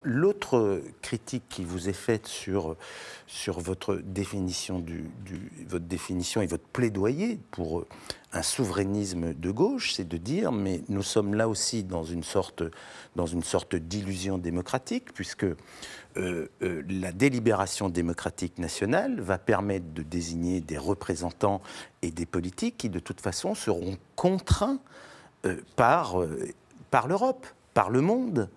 l'autre critique qui vous est faite sur votre définition, votre définition et votre plaidoyer pour un souverainisme de gauche, c'est de dire, mais nous sommes là aussi dans une sorte d'illusion démocratique, puisque la délibération démocratique nationale va permettre de désigner des représentants et des politiques qui, de toute façon, seront contraints par l'Europe, par le monde.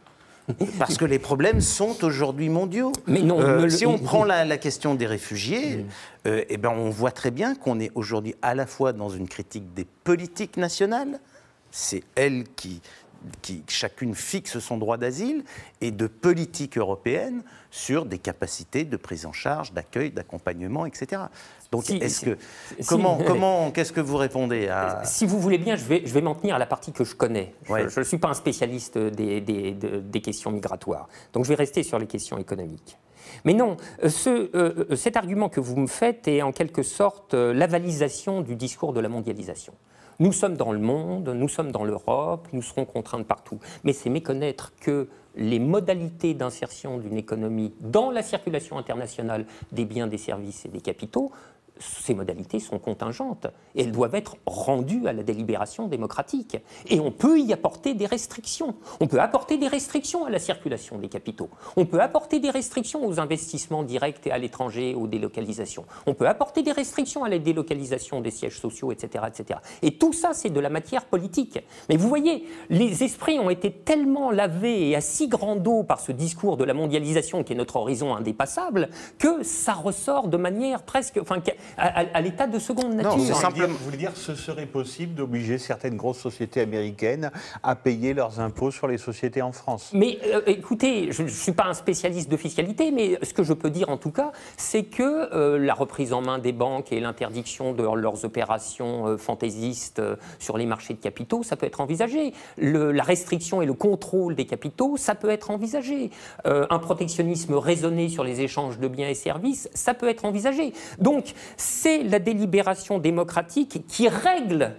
Parce que les problèmes sont aujourd'hui mondiaux. Mais non, si on prend la question des réfugiés, eh ben on voit très bien qu'on est aujourd'hui à la fois dans une critique des politiques nationales, c'est elles qui chacune fixe son droit d'asile, et de politiques européennes sur des capacités de prise en charge, d'accueil, d'accompagnement, etc. Donc, qu'est-ce que vous répondez à... Si vous voulez bien, je vais m'en tenir à la partie que je connais. Ouais. Je ne suis pas un spécialiste des questions migratoires. Donc, je vais rester sur les questions économiques. Mais non, cet argument que vous me faites est en quelque sorte l'avalisation du discours de la mondialisation. Nous sommes dans le monde, nous sommes dans l'Europe, nous serons contraints de partout. Mais c'est méconnaître que les modalités d'insertion d'une économie dans la circulation internationale des biens, des services et des capitaux, ces modalités sont contingentes et elles doivent être rendues à la délibération démocratique. Et on peut y apporter des restrictions. On peut apporter des restrictions à la circulation des capitaux. On peut apporter des restrictions aux investissements directs et à l'étranger, aux délocalisations. On peut apporter des restrictions à la délocalisation des sièges sociaux, etc., etc. Et tout ça, c'est de la matière politique. Mais vous voyez, les esprits ont été tellement lavés et à si grande eau par ce discours de la mondialisation qui est notre horizon indépassable que ça ressort de manière presque... à l'état de seconde nature. Non, c'est simplement... Vous voulez dire que ce serait possible d'obliger certaines grosses sociétés américaines à payer leurs impôts sur les sociétés en France? Mais écoutez, je ne suis pas un spécialiste de fiscalité, mais ce que je peux dire en tout cas, c'est que la reprise en main des banques et l'interdiction de leurs opérations fantaisistes sur les marchés de capitaux, ça peut être envisagé. La restriction et le contrôle des capitaux, ça peut être envisagé. Un protectionnisme raisonné sur les échanges de biens et services, ça peut être envisagé. Donc, c'est la délibération démocratique qui règle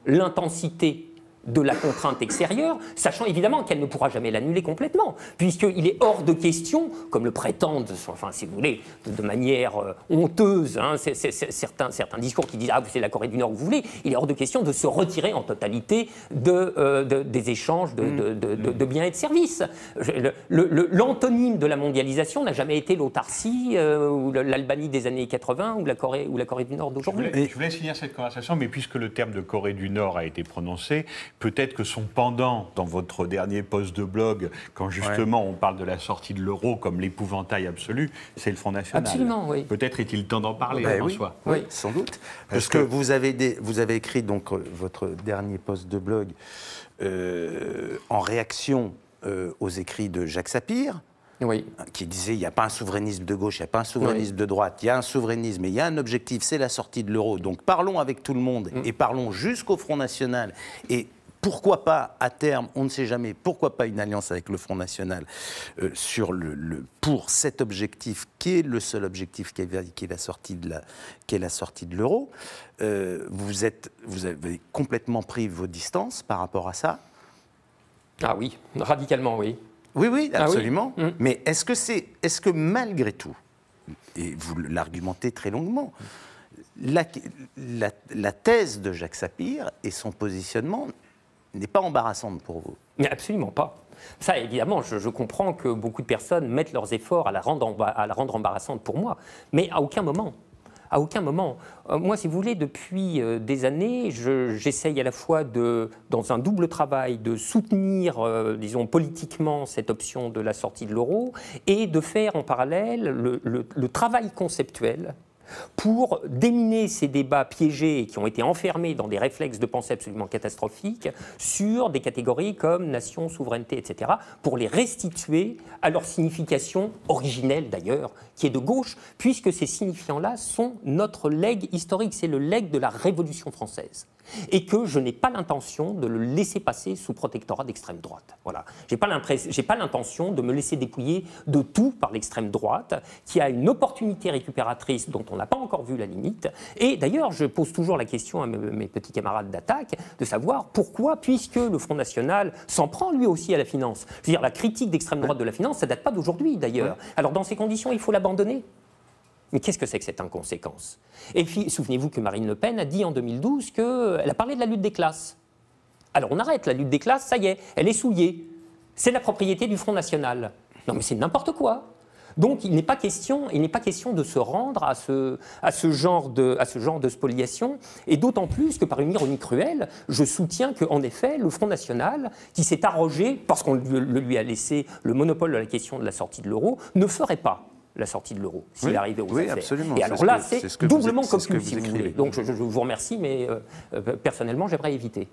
l'intensité de la contrainte extérieure, sachant évidemment qu'elle ne pourra jamais l'annuler complètement, puisqu'il est hors de question, comme le prétendent, enfin si vous voulez, de manière honteuse, hein, certains discours qui disent « Ah, c'est la Corée du Nord que vous voulez », il est hors de question de se retirer en totalité des échanges de biens et de services. L'antonyme de la mondialisation n'a jamais été l'autarcie, ou l'Albanie des années 80, ou la Corée du Nord d'aujourd'hui. Je voulais finir cette conversation, mais puisque le terme de Corée du Nord a été prononcé, peut-être que son pendant dans votre dernier post de blog, quand justement on parle de la sortie de l'euro comme l'épouvantail absolu, c'est le Front National. Absolument, oui. Peut-être est-il temps d'en parler, François. Oui, sans doute. Parce que vous avez écrit donc votre dernier post de blog en réaction aux écrits de Jacques Sapir. Oui. Qui disait il n'y a pas un souverainisme de gauche, il n'y a pas un souverainisme de droite, il y a un souverainisme et il y a un objectif, c'est la sortie de l'euro. Donc parlons avec tout le monde et parlons jusqu'au Front National. Et pourquoi pas, à terme, on ne sait jamais, pourquoi pas une alliance avec le Front National pour cet objectif qui est le seul objectif qui est la sortie de l'euro. Vous avez complètement pris vos distances par rapport à ça? Ah oui, radicalement, oui. Oui, absolument. Ah oui. Mais est-ce que malgré tout, et vous l'argumentez très longuement, la thèse de Jacques Sapir et son positionnement n'est pas embarrassante pour vous? Mais absolument pas. Ça, évidemment, je comprends que beaucoup de personnes mettent leurs efforts à la rendre embarrassante pour moi, mais à aucun moment. À aucun moment. Moi, si vous voulez, depuis des années, j'essaye à la fois, dans un double travail, de soutenir, disons, politiquement cette option de la sortie de l'euro et de faire en parallèle le travail conceptuel pour déminer ces débats piégés qui ont été enfermés dans des réflexes de pensée absolument catastrophiques sur des catégories comme nation, souveraineté, etc., pour les restituer à leur signification originelle d'ailleurs, qui est de gauche, puisque ces signifiants-là sont notre legs historique, c'est le legs de la Révolution française. et que je n'ai pas l'intention de le laisser passer sous protectorat d'extrême droite. Voilà. J'ai pas l'intention de me laisser dépouiller de tout par l'extrême droite, qui a une opportunité récupératrice dont on n'a pas encore vu la limite. Et d'ailleurs, je pose toujours la question à mes petits camarades d'attaque, de savoir pourquoi, puisque le Front National s'en prend lui aussi à la finance. Je veux dire, la critique d'extrême droite de la finance, ça ne date pas d'aujourd'hui d'ailleurs. Alors dans ces conditions, il faut l'abandonner. Mais qu'est-ce que c'est que cette inconséquence? Et puis, souvenez-vous que Marine Le Pen a dit en 2012 qu'elle a parlé de la lutte des classes. Alors on arrête la lutte des classes, ça y est, elle est souillée. C'est la propriété du Front National. Non mais c'est n'importe quoi. Donc il n'est pas question de se rendre à ce genre de spoliation, et d'autant plus que par une ironie cruelle, je soutiens qu'en effet, le Front National, qui s'est arrogé, parce qu'on lui a laissé le monopole de la question de la sortie de l'euro, ne ferait pas la sortie de l'euro, s'il arrivait aux affaires. Absolument. Et alors là, c'est doublement cocu, si vous voulez. Donc je vous remercie, mais personnellement, j'aimerais éviter.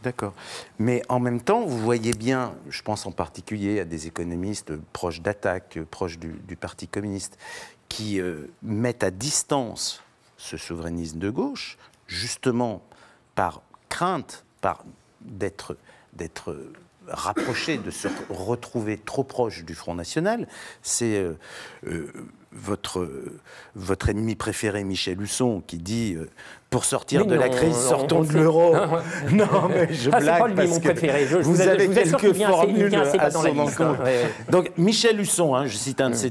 D'accord. Mais en même temps, vous voyez bien, je pense en particulier à des économistes proches d'Attaque, proches du Parti communiste, qui mettent à distance ce souverainisme de gauche, justement par crainte d'être rapproché, de se retrouver trop proche du Front National. C'est votre ennemi préféré, Michel Husson, qui dit pour sortir de la crise, sortons de l'euro. Non, mais je blague. C'est pas lui parce mon que préféré. vous avez quelques formules à son encontre. Donc, Michel Husson, je cite un de ses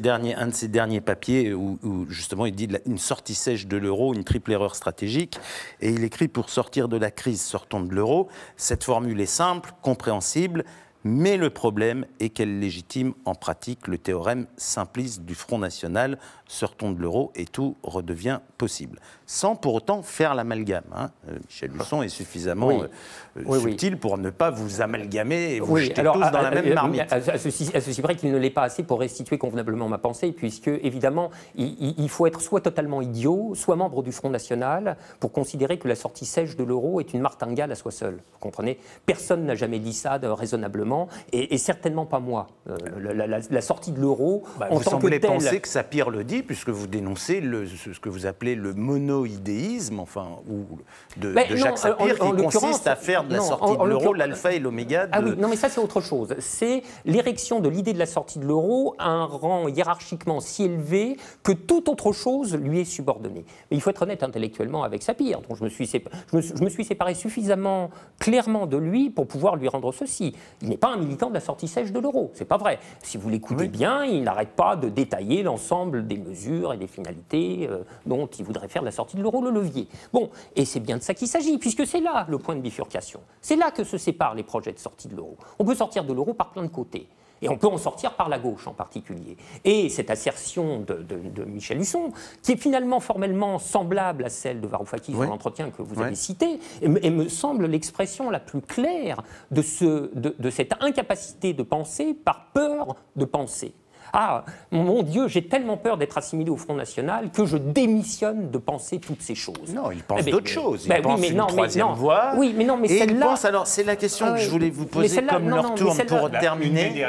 derniers papiers où justement il dit une sortie sèche de l'euro, une triple erreur stratégique. Et il écrit pour sortir de la crise, sortons de l'euro. Cette formule est simple, compréhensible. Mais le problème est qu'elle légitime en pratique le théorème simpliste du Front National, sortons de l'euro et tout redevient possible. Sans pour autant faire l'amalgame. Michel Husson est suffisamment subtil pour ne pas vous amalgamer et vous jeter tous dans la même marmite. À ceci près qu'il ne l'est pas assez pour restituer convenablement ma pensée, puisque évidemment, il faut être soit totalement idiot, soit membre du Front National, pour considérer que la sortie sèche de l'euro est une martingale à soi seule. Vous comprenez? Personne n'a jamais dit ça raisonnablement. Et certainement pas moi. La sortie de l'euro, en vous tant que semblez telle... penser que Sapir le dit, puisque vous dénoncez ce que vous appelez le monoïdéisme, de Jacques Sapir, qui consiste à faire de la sortie de l'euro l'alpha et l'oméga. Ah oui, non mais ça c'est autre chose. C'est l'érection de l'idée de la sortie de l'euro à un rang hiérarchiquement si élevé que toute autre chose lui est subordonnée. Mais il faut être honnête intellectuellement avec Sapir, dont je me suis séparé suffisamment clairement de lui pour pouvoir lui rendre ceci. Il n'est pas un militant de la sortie sèche de l'euro, c'est pas vrai. Si vous l'écoutez bien, il n'arrête pas de détailler l'ensemble des mesures et des finalités dont il voudrait faire de la sortie de l'euro le levier. Bon, et c'est bien de ça qu'il s'agit, puisque c'est là le point de bifurcation. C'est là que se séparent les projets de sortie de l'euro. On peut sortir de l'euro par plein de côtés. Et on peut en sortir par la gauche en particulier. Et cette assertion de Michel Husson, qui est finalement formellement semblable à celle de Varoufakis dans l'entretien que vous avez cité, et me semble l'expression la plus claire de cette incapacité de penser par peur de penser. Ah, mon Dieu, j'ai tellement peur d'être assimilé au Front National que je démissionne de penser toutes ces choses. Non, il pense d'autres choses. Il pense une troisième voie. Oui, mais non, mais celle-là... Alors, c'est la question que je voulais vous poser comme l'heure tourne pour terminer.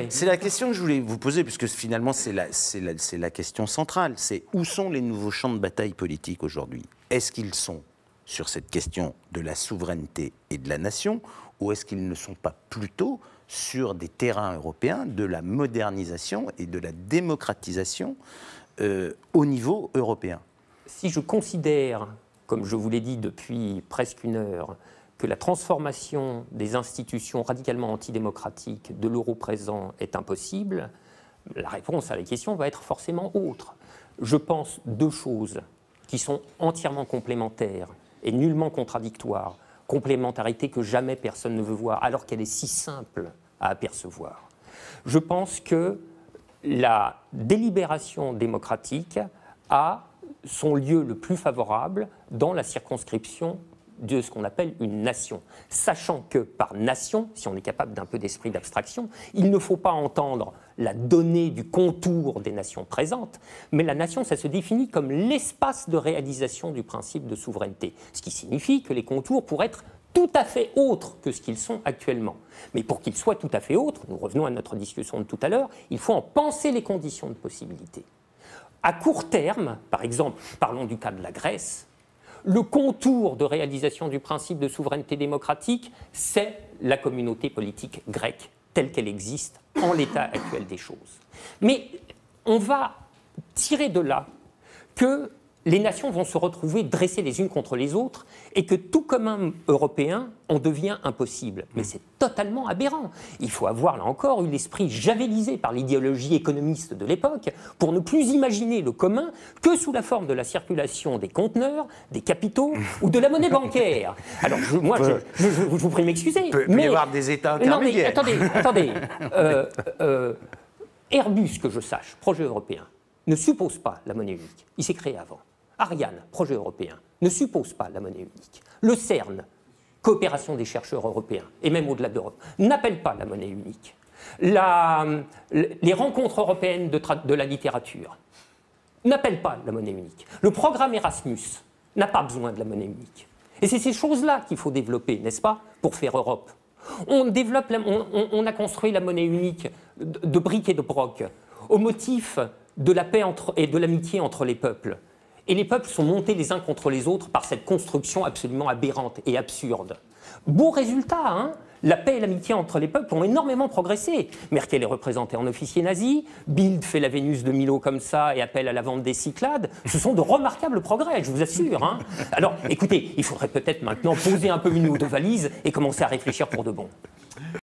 C'est la question que je voulais vous poser, puisque finalement, c'est la question centrale. C'est où sont les nouveaux champs de bataille politiques aujourd'hui? Est-ce qu'ils sont sur cette question de la souveraineté et de la nation, ou est-ce qu'ils ne sont pas plutôt sur des terrains européens de la modernisation et de la démocratisation au niveau européen? Si je considère, comme je vous l'ai dit depuis presque une heure, que la transformation des institutions radicalement antidémocratiques de l'euro présent est impossible, la réponse à la question va être forcément autre. Je pense deux choses qui sont entièrement complémentaires et nullement contradictoires. Complémentarité que jamais personne ne veut voir, alors qu'elle est si simple à apercevoir. Je pense que la délibération démocratique a son lieu le plus favorable dans la circonscription de ce qu'on appelle une nation. Sachant que par nation, si on est capable d'un peu d'esprit d'abstraction, il ne faut pas entendre la donnée du contour des nations présentes, mais la nation, ça se définit comme l'espace de réalisation du principe de souveraineté, ce qui signifie que les contours pourraient être tout à fait autres que ce qu'ils sont actuellement. Mais pour qu'ils soient tout à fait autres, nous revenons à notre discussion de tout à l'heure, il faut en penser les conditions de possibilité. À court terme, par exemple, parlons du cas de la Grèce, le contour de réalisation du principe de souveraineté démocratique, c'est la communauté politique grecque telle qu'elle existe en l'état actuel des choses. Mais on va tirer de là que les nations vont se retrouver dressées les unes contre les autres et que tout commun européen en devient impossible. Mais c'est totalement aberrant. Il faut avoir, là encore, eu l'esprit javelisé par l'idéologie économiste de l'époque pour ne plus imaginer le commun que sous la forme de la circulation des conteneurs, des capitaux ou de la monnaie bancaire. Alors, je vous prie de m'excuser. Il peut y avoir des États intermédiaires. Non, mais attendez. Airbus, que je sache, projet européen, ne suppose pas la monnaie unique. Il s'est créé avant. Ariane, projet européen, ne suppose pas la monnaie unique. Le CERN, coopération des chercheurs européens, et même au-delà d'Europe, n'appelle pas la monnaie unique. Les rencontres européennes de la littérature n'appellent pas la monnaie unique. Le programme Erasmus n'a pas besoin de la monnaie unique. Et c'est ces choses-là qu'il faut développer, n'est-ce pas, pour faire Europe. On a construit la monnaie unique de briques et de broc au motif de la paix et de l'amitié entre les peuples. Et les peuples sont montés les uns contre les autres par cette construction absolument aberrante et absurde. Beau résultat, hein ? La paix et l'amitié entre les peuples ont énormément progressé. Merkel est représenté en officier nazi, Bild fait la Vénus de Milo comme ça et appelle à la vente des Cyclades. Ce sont de remarquables progrès, je vous assure. Hein ? Alors, écoutez, il faudrait peut-être maintenant poser un peu une ou deux valises et commencer à réfléchir pour de bon.